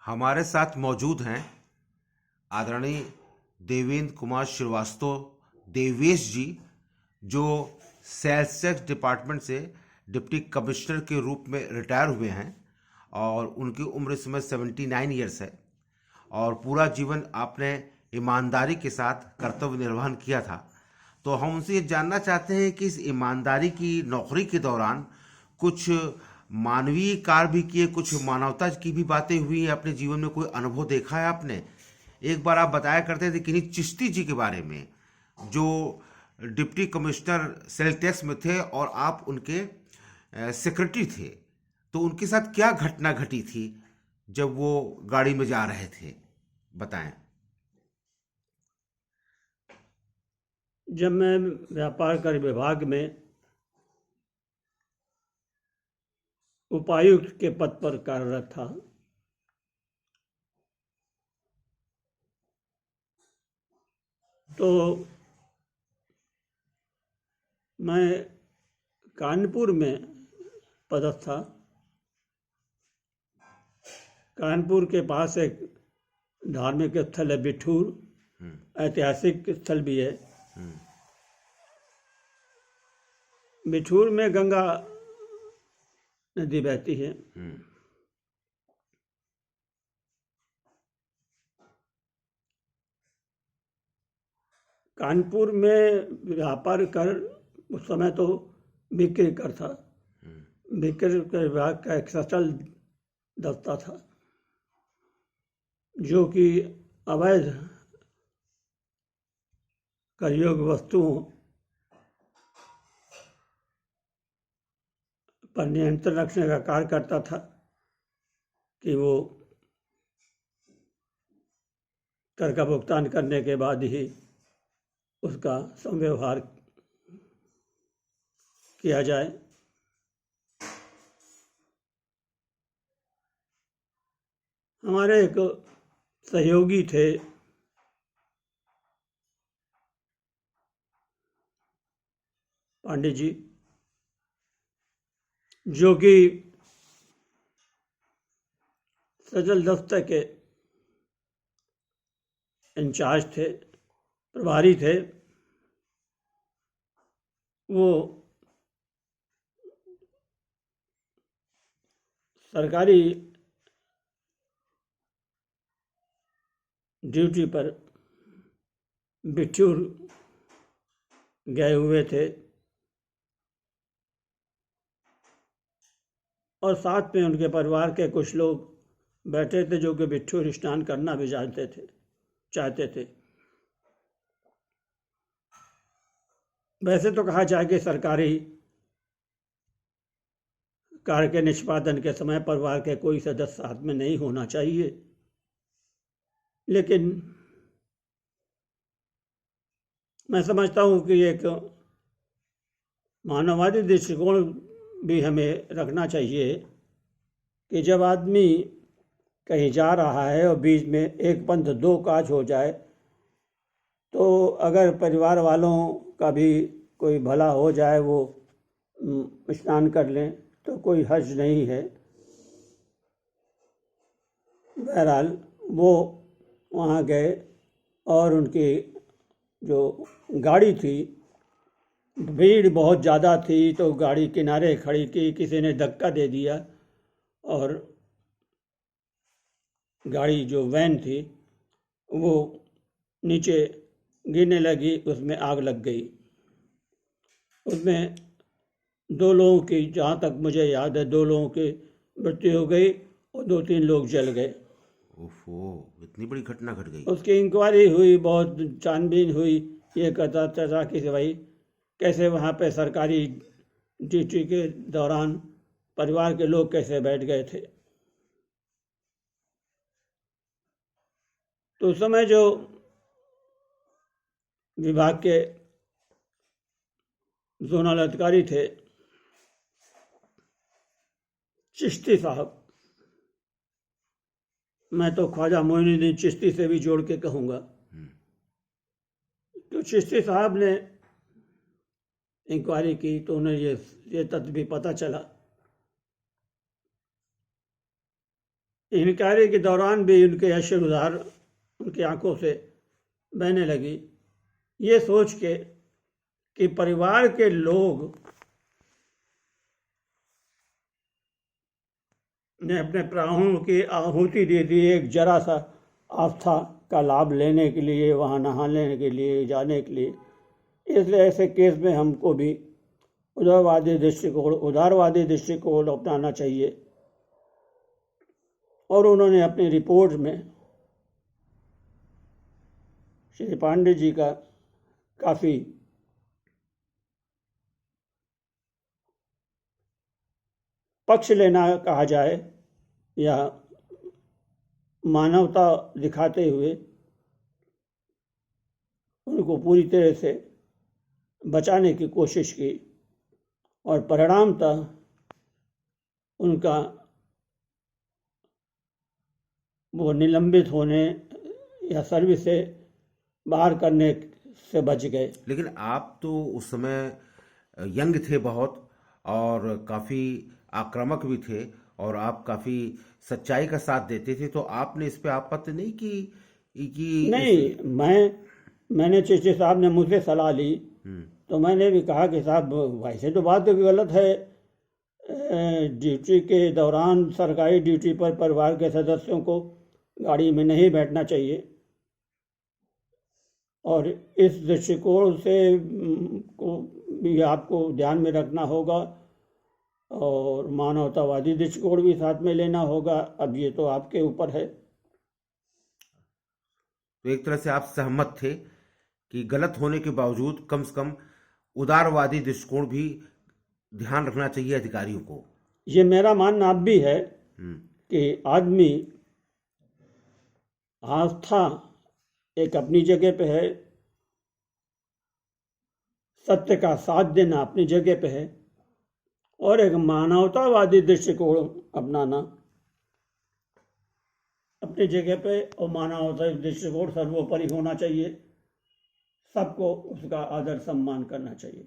हमारे साथ मौजूद हैं आदरणीय देवेंद्र कुमार श्रीवास्तव देवेश जी, जो सेल्स टैक्स डिपार्टमेंट से डिप्टी कमिश्नर के रूप में रिटायर हुए हैं और उनकी उम्र इस समय 79 ईयर्स है और पूरा जीवन आपने ईमानदारी के साथ कर्तव्य निर्वहन किया था। तो हम उनसे ये जानना चाहते हैं कि इस ईमानदारी की नौकरी के दौरान कुछ मानवीय कार्य भी किए, कुछ मानवता की भी बातें हुई हैं, अपने जीवन में कोई अनुभव देखा है आपने? एक बार आप बताया करते थे किन्हीं चिश्ती जी के बारे में, जो डिप्टी कमिश्नर सेल टैक्स में थे और आप उनके सेक्रेटरी थे। तो उनके साथ क्या घटना घटी थी जब वो गाड़ी में जा रहे थे, बताएं। जब मैं व्यापार कर विभाग में उपायुक्त के पद पर कार्यरत था, तो मैं कानपुर में पदस्थ था। कानपुर के पास एक धार्मिक स्थल है बिठूर, ऐतिहासिक स्थल भी है। बिठूर में गंगा नदी बहती है। कानपुर में व्यापार कर उस समय तो बिक्री कर था। बिक्री कर विभाग का एक सचल दस्ता था जो कि अवैध कर योग्य वस्तुओं पर नियंत्रण रखने का कार्य करता था कि वो कर का भुगतान करने के बाद ही उसका संव्यवहार किया जाए। हमारे एक सहयोगी थे पांडे जी, जो कि सचल दस्ते के इंचार्ज थे, प्रभारी थे। वो सरकारी ड्यूटी पर बिठूर गए हुए थे और साथ में उनके परिवार के कुछ लोग बैठे थे जो कि बिठूर स्नान करना भी चाहते थे। वैसे तो कहा जाए कि सरकारी कार्य के निष्पादन के समय परिवार के कोई सदस्य साथ में नहीं होना चाहिए, लेकिन मैं समझता हूँ कि एक मानववादी दृष्टिकोण भी हमें रखना चाहिए कि जब आदमी कहीं जा रहा है और बीच में एक पंथ दो काज हो जाए, तो अगर परिवार वालों का भी कोई भला हो जाए, वो स्नान कर लें तो कोई हर्ज नहीं है। बहरहाल वो वहाँ गए और उनकी जो गाड़ी थी, भीड़ बहुत ज़्यादा थी, तो गाड़ी किनारे खड़ी की, किसी ने धक्का दे दिया और गाड़ी जो वैन थी वो नीचे गिरने लगी, उसमें आग लग गई। उसमें 2 लोगों की, जहाँ तक मुझे याद है, 2 लोगों की मृत्यु हो गई और 2-3 लोग जल गए। ओफो, इतनी बड़ी घटना घट गई। उसकी इंक्वायरी हुई, बहुत छानबीन हुई। ये कहता था कि भाई कैसे वहाँ पे सरकारी ड्यूटी के दौरान परिवार के लोग कैसे बैठ गए थे। तो उस समय जो विभाग के जोनल अधिकारी थे, चिश्ती साहब, मैं तो ख्वाजा मोइनुद्दीन चिश्ती से भी जोड़ के कहूँगा, तो चिश्ती साहब ने इंक्वायरी की तो उन्हें ये तथ्य भी पता चला इंक्वायरी के दौरान भी उनके अश्रुधार उनकी आंखों से बहने लगी, ये सोच के कि परिवार के लोग ने अपने प्राणों की आहुति दे दी एक जरा सा आस्था का लाभ लेने के लिए, वहाँ नहाने के लिए, जाने के लिए। इसलिए ऐसे केस में हमको भी उदारवादी दृष्टिकोण अपनाना चाहिए। और उन्होंने अपनी रिपोर्ट में श्री पांडे जी का काफ़ी पक्ष लेना कहा जाए या मानवता दिखाते हुए उनको पूरी तरह से बचाने की कोशिश की, और परिणामतः उनका वो निलंबित होने या सर्विस से बाहर करने से बच गए। लेकिन आप तो उस समय यंग थे बहुत, और काफ़ी आक्रामक भी थे, और आप काफ़ी सच्चाई का साथ देते थे, तो आपने इस पे आपत्ति नहीं की नहीं, मैंने चिश्ती साहब ने मुझसे सलाह ली तो मैंने भी कहा कि साहब वैसे तो बात गलत है, ड्यूटी के दौरान सरकारी ड्यूटी पर परिवार के सदस्यों को गाड़ी में नहीं बैठना चाहिए, और इस दृष्टिकोण से को भी आपको ध्यान में रखना होगा, और मानवतावादी दृष्टिकोण भी साथ में लेना होगा। अब ये तो आपके ऊपर है। तो एक तरह से आप सहमत थे कि गलत होने के बावजूद कम से कम उदारवादी दृष्टिकोण भी ध्यान रखना चाहिए अधिकारियों को। ये मेरा मानना अब भी है कि आदमी आस्था एक अपनी जगह पे है, सत्य का साथ देना अपनी जगह पे है, और एक मानवतावादी दृष्टिकोण अपनाना अपनी जगह पे, और मानवतावादी दृष्टिकोण सर्वोपरि होना चाहिए। सबको उसका आदर सम्मान करना चाहिए।